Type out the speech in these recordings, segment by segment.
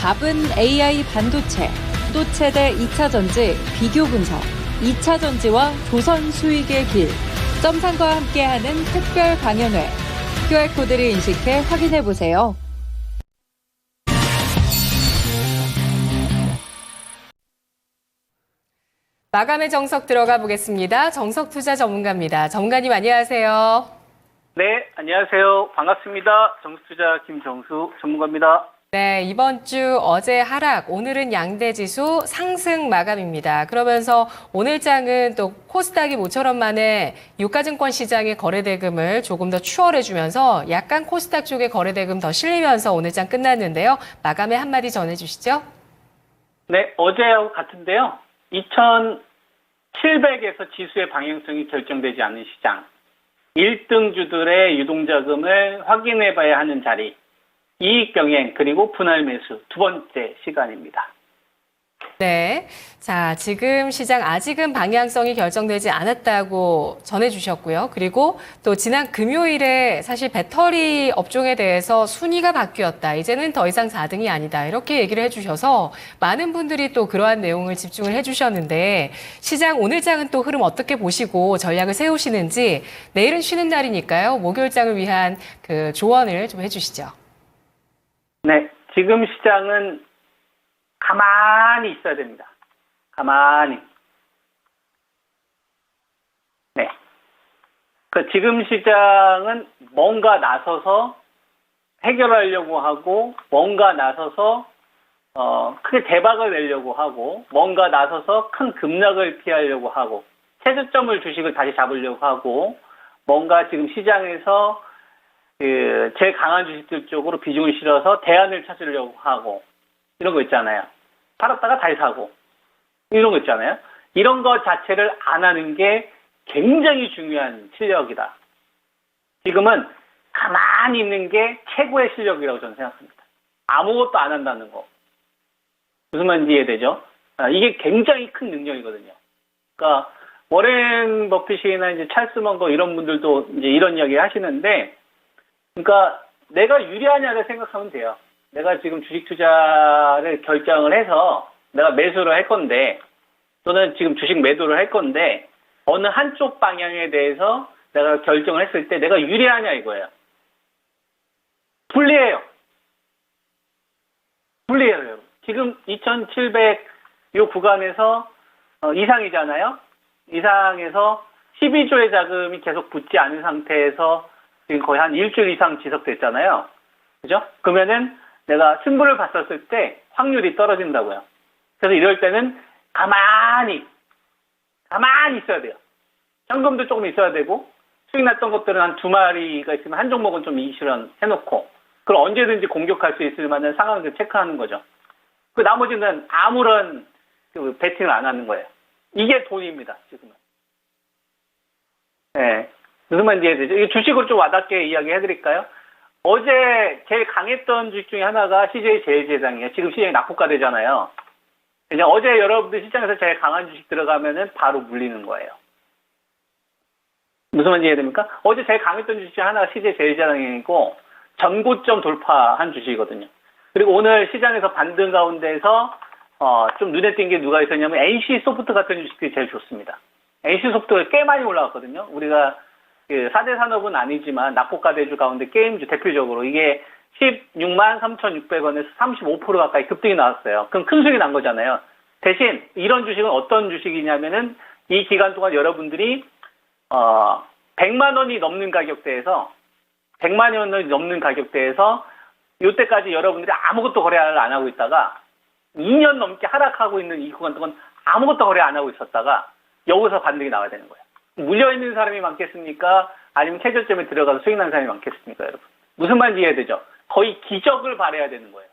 답은 AI 반도체, 또 최대 2차 전지 비교 분석, 2차 전지와 조선 수익의 길, 점상과 함께하는 특별 강연회. QR코드를 인식해 확인해보세요. 마감의 정석 들어가 보겠습니다. 정석투자 전문가입니다. 전문가님 안녕하세요. 네, 안녕하세요. 반갑습니다. 정수투자 김정수 전문가입니다. 네, 이번 주 어제 하락, 오늘은 양대지수 상승 마감입니다. 그러면서 오늘 장은 또 코스닥이 모처럼 만에 유가증권 시장의 거래대금을 조금 더 추월해주면서 약간 코스닥 쪽의 거래대금 더 실리면서 오늘 장 끝났는데요. 마감에 한마디 전해주시죠. 네, 어제하고 같은데요. 2700에서 지수의 방향성이 결정되지 않은 시장. 1등 주들의 유동자금을 확인해 봐야 하는 자리. 이익 병행 그리고 분할 매수 두 번째 시간입니다. 네. 자, 지금 시장 아직은 방향성이 결정되지 않았다고 전해주셨고요. 그리고 또 지난 금요일에 사실 배터리 업종에 대해서 순위가 바뀌었다. 이제는 더 이상 4등이 아니다. 이렇게 얘기를 해주셔서 많은 분들이 또 그러한 내용을 집중을 해주셨는데 시장 오늘 장은 또 흐름 어떻게 보시고 전략을 세우시는지 내일은 쉬는 날이니까요. 목요일장을 위한 그 조언을 좀 해주시죠. 네, 지금 시장은 가만히 있어야 됩니다. 가만히. 네. 지금 시장은 뭔가 나서서 해결하려고 하고, 뭔가 나서서 크게 대박을 내려고 하고, 뭔가 나서서 큰 급락을 피하려고 하고, 최저점을 주식을 다시 잡으려고 하고, 뭔가 지금 시장에서 제일 강한 주식들 쪽으로 비중을 실어서 대안을 찾으려고 하고 이런 거 있잖아요. 팔았다가 다시 사고 이런 거 있잖아요. 이런 거 자체를 안 하는 게 굉장히 중요한 실력이다. 지금은 가만히 있는 게 최고의 실력이라고 저는 생각합니다. 아무것도 안 한다는 거. 무슨 말인지 이해되죠? 이게 굉장히 큰 능력이거든요. 그러니까 워렌 버핏이나 이제 찰스 먼거 이런 분들도 이제 이런 이야기 하시는데 그러니까 내가 유리하냐를 생각하면 돼요. 내가 지금 주식 투자를 결정을 해서 내가 매수를 할 건데 또는 지금 주식 매도를 할 건데 어느 한쪽 방향에 대해서 내가 결정을 했을 때 내가 유리하냐 이거예요. 불리해요. 불리해요. 여러분. 지금 2700 요 구간에서 이상이잖아요. 이상에서 12조의 자금이 계속 붙지 않은 상태에서 지금 거의 한 일주일 이상 지속됐잖아요. 그죠? 그러면은 내가 승부를 봤었을 때 확률이 떨어진다고요. 그래서 이럴 때는 가만히 있어야 돼요. 현금도 조금 있어야 되고 수익 났던 것들은 한 2마리가 있으면 한 종목은 좀 이실현 해놓고 그럼 언제든지 공격할 수 있을 만한 상황을 체크하는 거죠. 그 나머지는 아무런 배팅을 안 하는 거예요. 이게 돈입니다. 지금은. 네. 무슨 말인지 이해되죠? 이 주식을 좀 와닿게 이야기해드릴까요? 어제 제일 강했던 주식 중에 하나가 CJ 제일제당이에요. 지금 시장이 낙폭과되잖아요. 그냥 어제 여러분들 시장에서 제일 강한 주식 들어가면은 바로 물리는 거예요. 무슨 말인지 이해됩니까? 어제 제일 강했던 주식 중에 하나가 CJ 제일제당이고 전고점 돌파한 주식이거든요. 그리고 오늘 시장에서 반등 가운데서 좀 눈에 띈 게 누가 있었냐면 NC소프트 같은 주식들이 제일 좋습니다. NC소프트가 꽤 많이 올라갔거든요. 우리가 4대 산업은 아니지만 낙폭과대주 가운데 게임주 대표적으로 이게 16만 3,600원에서 35% 가까이 급등이 나왔어요. 그럼 큰 수익이 난 거잖아요. 대신 이런 주식은 어떤 주식이냐면은 이 기간 동안 여러분들이 100만 원이 넘는 가격대에서 100만 원이 넘는 가격대에서 이때까지 여러분들이 아무것도 거래를 안 하고 있다가 2년 넘게 하락하고 있는 이 구간 동안 아무것도 거래 안 하고 있었다가 여기서 반등이 나와야 되는 거예요. 물려있는 사람이 많겠습니까? 아니면 최저점에 들어가서 수익 나는 사람이 많겠습니까, 여러분? 무슨 말인지 이해되죠? 거의 기적을 바라야 되는 거예요.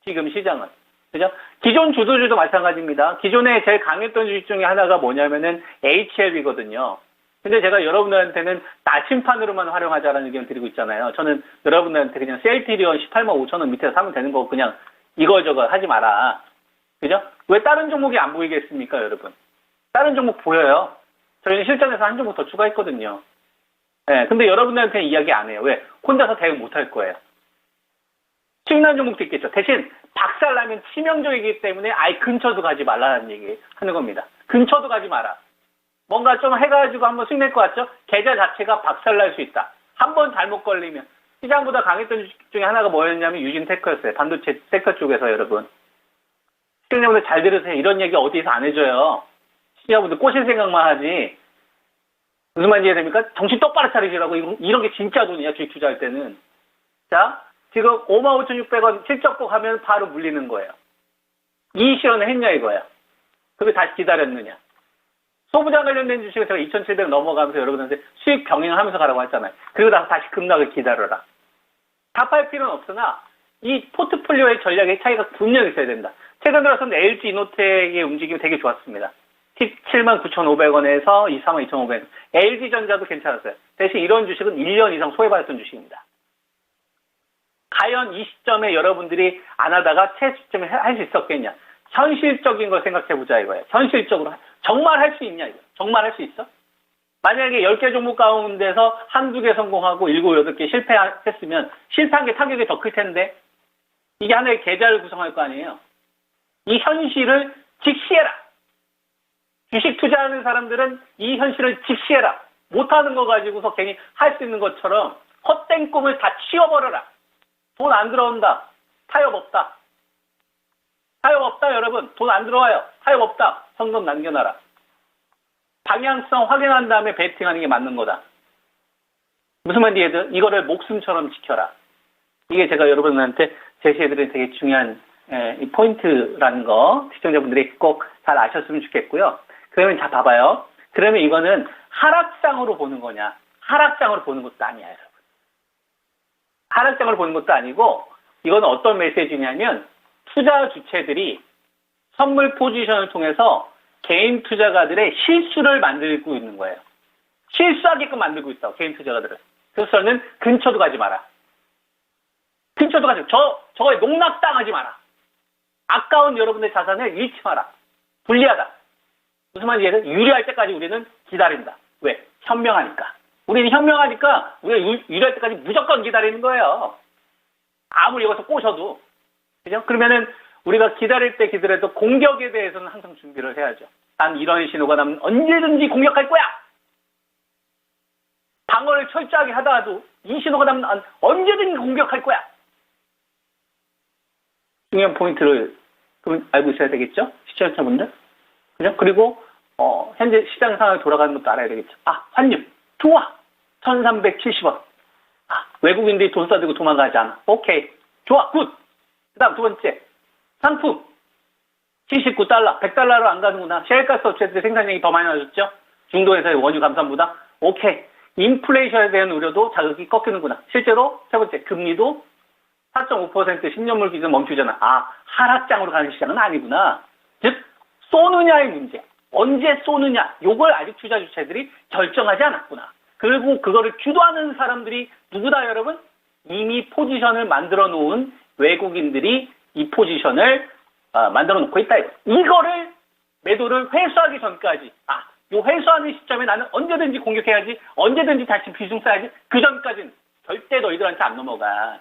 지금 시장은. 그죠? 기존 주도주도 마찬가지입니다. 기존에 제일 강했던 주식 중에 하나가 뭐냐면은 HLB거든요. 근데 제가 여러분들한테는 나침판으로만 활용하자라는 의견 드리고 있잖아요. 저는 여러분들한테 그냥 셀트리온 18만 5천 원 밑에 사면 되는 거고 그냥 이거저거 하지 마라. 그죠? 왜 다른 종목이 안 보이겠습니까, 여러분? 다른 종목 보여요. 저희는 실전에서 한 종목 더 추가했거든요. 네, 근데 여러분들한테는 이야기 안 해요. 왜? 혼자서 대응 못 할 거예요. 수익난 종목도 있겠죠. 대신 박살나면 치명적이기 때문에 아예 근처도 가지 말라는 얘기 하는 겁니다. 근처도 가지 마라. 뭔가 좀 해가지고 한번 수익 낼 것 같죠? 계좌 자체가 박살날 수 있다. 한번 잘못 걸리면. 시장보다 강했던 주식 중에 하나가 뭐였냐면 유진테크였어요. 반도체 섹터 쪽에서 여러분. 시청자분들 잘 들으세요. 이런 얘기 어디서 안 해줘요. 시청자분들 꼬실 생각만 하지. 무슨 말인지 이해됩니까? 정신 똑바로 차리시라고. 이런 게 진짜 돈이야. 주식 투자할 때는. 자, 지금 55,600원 실적복 하면 바로 물리는 거예요. 이 실현을 했냐 이거야. 그게 다시 기다렸느냐. 소부장 관련된 주식을 제가 2,700 넘어가면서 여러분한테 수익 병행하면서 가라고 했잖아요. 그리고 나서 다시 급락을 기다려라. 답할 필요는 없으나 이 포트폴리오의 전략의 차이가 분명히 있어야 된다. 최근 들어서는 LG 이노텍의 움직임이 되게 좋았습니다. 179,500원에서 232,500원. LG전자도 괜찮았어요. 대신 이런 주식은 1년 이상 소외받았던 주식입니다. 과연 이 시점에 여러분들이 안 하다가 최저점에 할 수 있었겠냐. 현실적인 걸 생각해보자 이거예요. 현실적으로 정말 할 수 있냐 이거. 정말 할 수 있어? 만약에 10개 종목 가운데서 한두 개 성공하고 7, 8개 실패했으면 실패한 게 타격이 더 클 텐데 이게 하나의 계좌를 구성할 거 아니에요. 이 현실을 직시해라. 주식 투자하는 사람들은 이 현실을 직시해라. 못하는 거 가지고서 괜히 할 수 있는 것처럼 헛된 꿈을 다 치워버려라. 돈 안 들어온다. 타협 없다. 타협 없다 여러분. 돈 안 들어와요. 타협 없다. 성금 남겨놔라. 방향성 확인한 다음에 베팅하는 게 맞는 거다. 무슨 말인지 이거를 목숨처럼 지켜라. 이게 제가 여러분한테 제시해드린 되게 중요한 이 포인트라는 거 시청자분들이 꼭 잘 아셨으면 좋겠고요. 그러면 자 봐봐요. 그러면 이거는 하락장으로 보는 거냐? 하락장으로 보는 것도 아니야 여러분. 하락장으로 보는 것도 아니고 이건 어떤 메시지냐면 투자 주체들이 선물 포지션을 통해서 개인 투자가들의 실수를 만들고 있는 거예요. 실수하게끔 만들고 있어 개인 투자가들을. 그래서 저는 근처도 가지 마라. 근처도 가지 마라. 저거에 농락당하지 마라. 아까운 여러분의 자산을 잃지 마라. 불리하다. 무슨 말인지 이해돼? 유리할 때까지 우리는 기다린다. 왜? 현명하니까. 우리는 현명하니까 우리가 유리할 때까지 무조건 기다리는 거예요. 아무리 여기서 꼬셔도. 그죠? 그러면은 우리가 기다릴 때 기다려도 공격에 대해서는 항상 준비를 해야죠. 난 이런 신호가 나면 언제든지 공격할 거야. 방어를 철저하게 하다가도 이 신호가 나면 언제든지 공격할 거야. 중요한 포인트를 그럼 알고 있어야 되겠죠? 시청자분들. 그죠? 그리고 현재 시장 상황이 돌아가는 것도 알아야 되겠죠. 아, 환율 좋아. 1,370원. 아, 외국인들이 돈 써들고 도망가지 않아. 오케이. 좋아. 굿. 그 다음 두 번째. 상품. 79달러. 100달러로 안 가는구나. 셰일가스 업체들 생산량이 더 많이 나아졌죠? 중동에서의 원유 감산보다. 오케이. 인플레이션에 대한 우려도 자극이 꺾이는구나. 실제로 세 번째. 금리도 4.5% 10년물 기준 멈추잖아. 아, 하락장으로 가는 시장은 아니구나. 즉, 쏘느냐의 문제. 언제 쏘느냐. 요걸 아직 투자 주체들이 결정하지 않았구나. 그리고 그거를 주도하는 사람들이 누구다 여러분? 이미 포지션을 만들어 놓은 외국인들이 이 포지션을 만들어 놓고 있다. 이거를 매도를 회수하기 전까지 요 회수하는 시점에 나는 언제든지 공격해야지. 언제든지 다시 비중 써야지. 그 전까지는 절대 너희들한테 안 넘어가.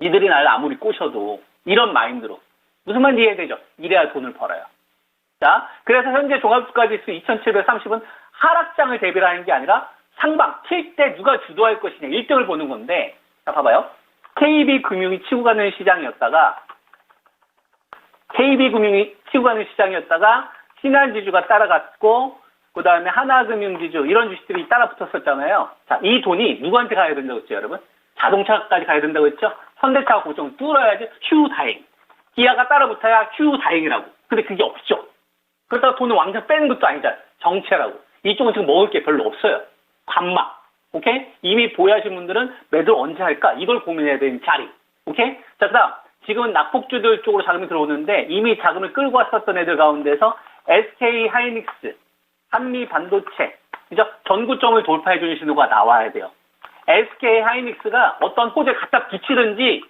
니들이 나를 아무리 꼬셔도 이런 마인드로. 무슨 말인지 이해되죠? 이래야 돈을 벌어요. 자, 그래서 현재 종합주가지수 2730은 하락장을 대비하는 게 아니라 상방, 칠 때 누가 주도할 것이냐 1등을 보는 건데 자 봐봐요. KB금융이 치고 가는 시장이었다가 신한지주가 따라갔고 그 다음에 하나금융지주 이런 주식들이 따라 붙었었잖아요. 자, 이 돈이 누구한테 가야 된다고 했죠 여러분? 자동차까지 가야 된다고 했죠? 현대차가 고정 뚫어야지 휴 다행. 기아가 따라 붙어야 휴 다행이라고. 근데 그게 없죠. 그렇다고 돈을 왕창 빼는 것도 아니잖아. 정체라고. 이쪽은 지금 먹을 게 별로 없어요. 관막. 오케이? 이미 보유하신 분들은 매도 언제 할까? 이걸 고민해야 되는 자리. 오케이? 자, 그 다음. 지금은 낙폭주들 쪽으로 자금이 들어오는데 이미 자금을 끌고 왔었던 애들 가운데서 SK 하이닉스, 한미 반도체, 그죠? 전구점을 돌파해주는 신호가 나와야 돼요. SK 하이닉스가 어떤 호재를 갖다 붙이든지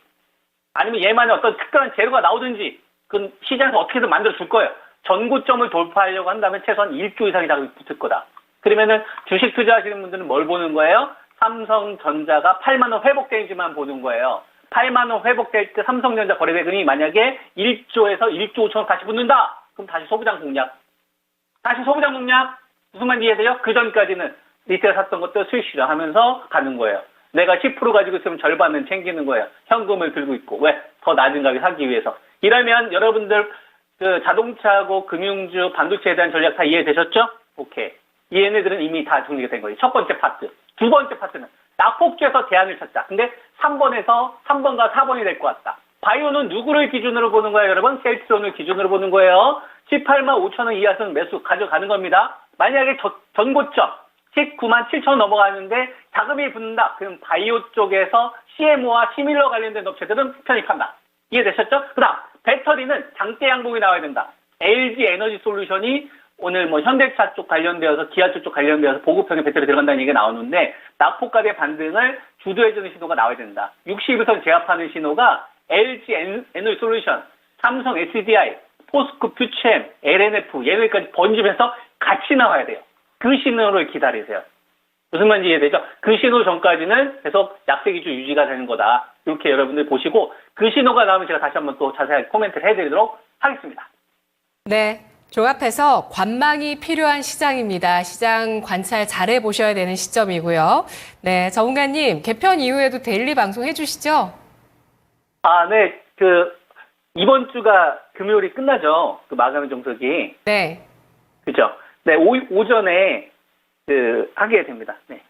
아니면 얘만의 어떤 특별한 재료가 나오든지 그건 시장에서 어떻게든 만들어 줄 거예요. 전고점을 돌파하려고 한다면 최소한 1조 이상의 자금이 붙을 거다. 그러면은 주식 투자하시는 분들은 뭘 보는 거예요? 삼성전자가 8만 원 회복되는지만 보는 거예요. 8만 원 회복될 때 삼성전자 거래대금이 만약에 1조에서 1조 5천억 다시 붙는다. 그럼 다시 소부장 공략. 무슨 말인지 이해돼요? 그 전까지는 리테일 샀던 것도 수익 실현하면서 가는 거예요. 내가 10% 가지고 있으면 절반은 챙기는 거예요. 현금을 들고 있고. 왜? 더 낮은 가격에 사기 위해서. 이러면 여러분들 그 자동차하고 금융주, 반도체에 대한 전략 다 이해되셨죠? 오케이. 얘네들은 이미 다 정리가 된 거예요. 첫 번째 파트. 두 번째 파트는 낙폭주에서 대안을 찾자. 근데 3번과 4번이 될 것 같다. 바이오는 누구를 기준으로 보는 거예요, 여러분? 셀트론을 기준으로 보는 거예요. 18만 5천 원 이하선 매수 가져가는 겁니다. 만약에 전고점 19만 7천 원 넘어가는데 자금이 붙는다. 그럼 바이오 쪽에서 CMO와 시밀러 관련된 업체들은 편입한다. 이해되셨죠? 그 다음 배터리는 장대 양봉이 나와야 된다. LG 에너지 솔루션이 오늘 뭐 현대차 쪽 관련되어서 기아차 쪽 관련되어서 보급형의 배터리 들어간다는 얘기가 나오는데 낙폭값의 반등을 주도해주는 신호가 나와야 된다. 60일선 제압하는 신호가 LG 에너지 솔루션, 삼성 SDI, 포스코 퓨체엠, LNF 얘네까지 번지면서 같이 나와야 돼요. 그 신호를 기다리세요. 무슨 말인지 이해되죠? 그 신호 전까지는 계속 약세 기조 유지가 되는 거다. 이렇게 여러분들 보시고 그 신호가 나오면 제가 다시 한번 또 자세하게 코멘트를 해드리도록 하겠습니다. 네. 종합해서 관망이 필요한 시장입니다. 시장 관찰 잘해 보셔야 되는 시점이고요. 네, 전문가님 개편 이후에도 데일리 방송 해주시죠? 네. 이번 주가 금요일이 끝나죠. 그 마감의 종석이. 네. 그죠? 네, 오전에 하게 됩니다. 네.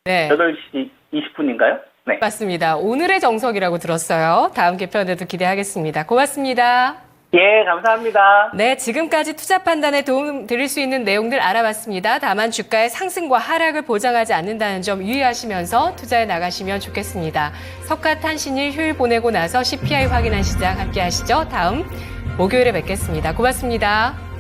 네. 8시 20분인가요? 네. 맞습니다. 오늘의 정석이라고 들었어요. 다음 개편에도 기대하겠습니다. 고맙습니다. 예, 감사합니다. 네, 지금까지 투자 판단에 도움 드릴 수 있는 내용들 알아봤습니다. 다만 주가의 상승과 하락을 보장하지 않는다는 점 유의하시면서 투자에 나가시면 좋겠습니다. 석가탄신일 휴일 보내고 나서 CPI 확인한 시장 함께 하시죠. 다음 목요일에 뵙겠습니다. 고맙습니다.